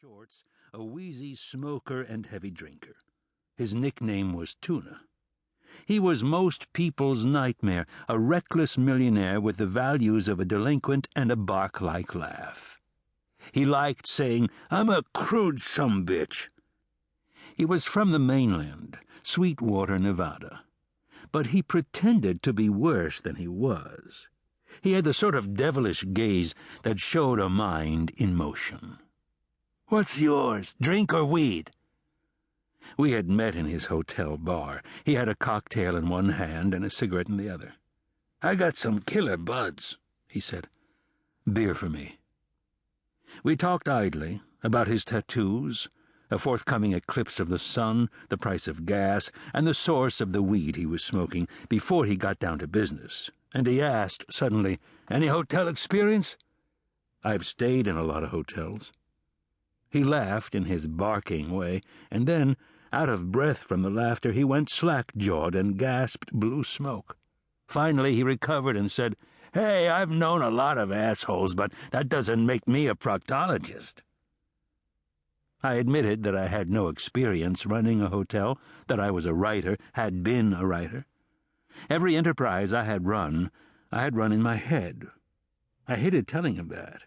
shorts, a wheezy smoker and heavy drinker. His nickname was Tuna. He was most people's nightmare, a reckless millionaire with the values of a delinquent and a bark-like laugh. He liked saying, "I'm a crude sumbitch." He was from the mainland, Sweetwater, Nevada. But he pretended to be worse than he was. He had the sort of devilish gaze that showed a mind in motion. "What's yours, drink or weed?" We had met in his hotel bar. He had a cocktail in one hand and a cigarette in the other. "I got some killer buds," he said. "Beer for me." We talked idly about his tattoos, a forthcoming eclipse of the sun, the price of gas, and the source of the weed he was smoking before he got down to business. And he asked suddenly, "Any hotel experience?" "I've stayed in a lot of hotels." He laughed in his barking way, and then, out of breath from the laughter, he went slack-jawed and gasped blue smoke. Finally he recovered and said, "Hey, I've known a lot of assholes, but that doesn't make me a proctologist." I admitted that I had no experience running a hotel, that I was a writer, had been a writer. Every enterprise I had run in my head. I hated telling him that.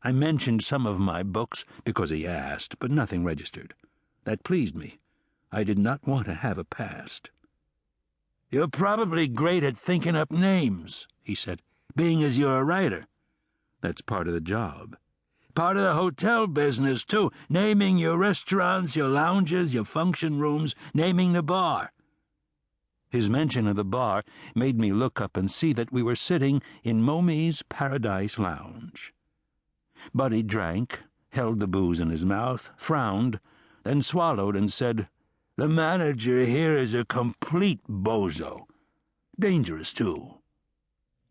I mentioned some of my books because he asked, but nothing registered. That pleased me. I did not want to have a past. "You're probably great at thinking up names," he said, "being as you're a writer." "That's part of the job." "Part of the hotel business, too, naming your restaurants, your lounges, your function rooms, naming the bar." His mention of the bar made me look up and see that we were sitting in Momi's Paradise Lounge. Buddy drank, held the booze in his mouth, frowned, then swallowed and said, "The manager here is a complete bozo. Dangerous, too."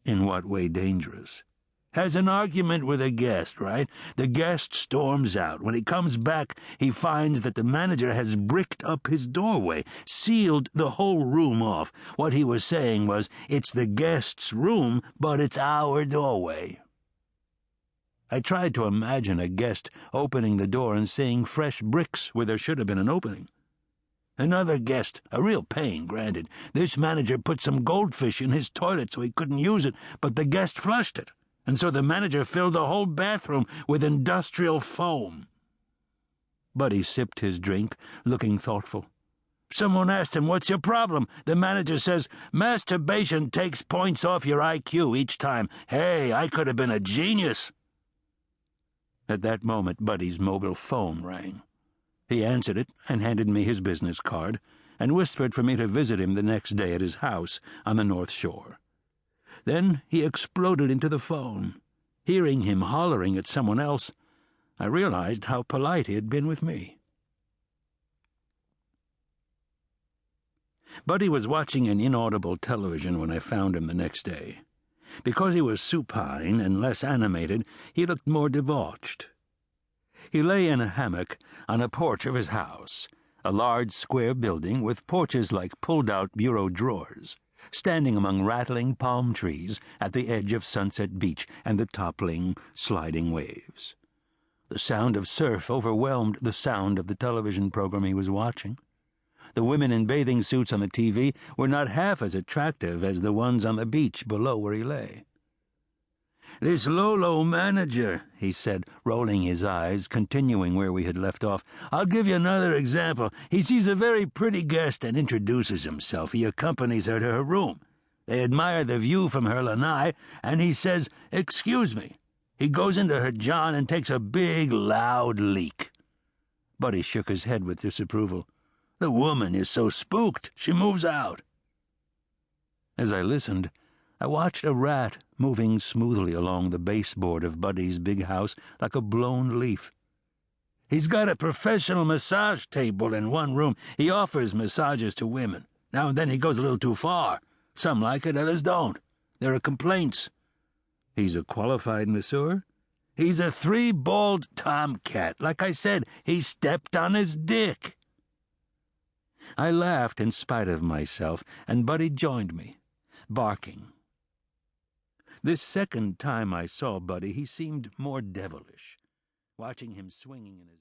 "In what way dangerous?" "Has an argument with a guest, right? The guest storms out. When he comes back, he finds that the manager has bricked up his doorway, sealed the whole room off. What he was saying was, it's the guest's room, but it's our doorway." I tried to imagine a guest opening the door and seeing fresh bricks where there should have been an opening. "Another guest, a real pain, granted. This manager put some goldfish in his toilet so he couldn't use it, but the guest flushed it, and so the manager filled the whole bathroom with industrial foam." Buddy sipped his drink, looking thoughtful. "Someone asked him, 'What's your problem?' The manager says, 'Masturbation takes points off your IQ each time.' Hey, I could have been a genius." At that moment, Buddy's mobile phone rang. He answered it and handed me his business card and whispered for me to visit him the next day at his house on the North Shore. Then he exploded into the phone. Hearing him hollering at someone else, I realized how polite he had been with me. Buddy was watching an inaudible television when I found him the next day. Because he was supine and less animated, he looked more debauched. He lay in a hammock on a porch of his house, a large square building with porches like pulled-out bureau drawers, standing among rattling palm trees at the edge of Sunset Beach and the toppling, sliding waves. The sound of surf overwhelmed the sound of the television program he was watching. The women in bathing suits on the TV were not half as attractive as the ones on the beach below where he lay. "This Lolo manager," he said, rolling his eyes, continuing where we had left off. "I'll give you another example. He sees a very pretty guest and introduces himself. He accompanies her to her room. They admire the view from her lanai, and he says, 'Excuse me.' He goes into her john and takes a big, loud leak." Buddy shook his head with disapproval. "The woman is so spooked, she moves out." As I listened, I watched a rat moving smoothly along the baseboard of Buddy's big house like a blown leaf. "He's got a professional massage table in one room. He offers massages to women. Now and then he goes a little too far. Some like it, others don't. There are complaints." "He's a qualified masseur?" "He's a three-balled tomcat. Like I said, he stepped on his dick." I laughed in spite of myself, and Buddy joined me, barking. This second time I saw Buddy, he seemed more devilish, watching him swinging in his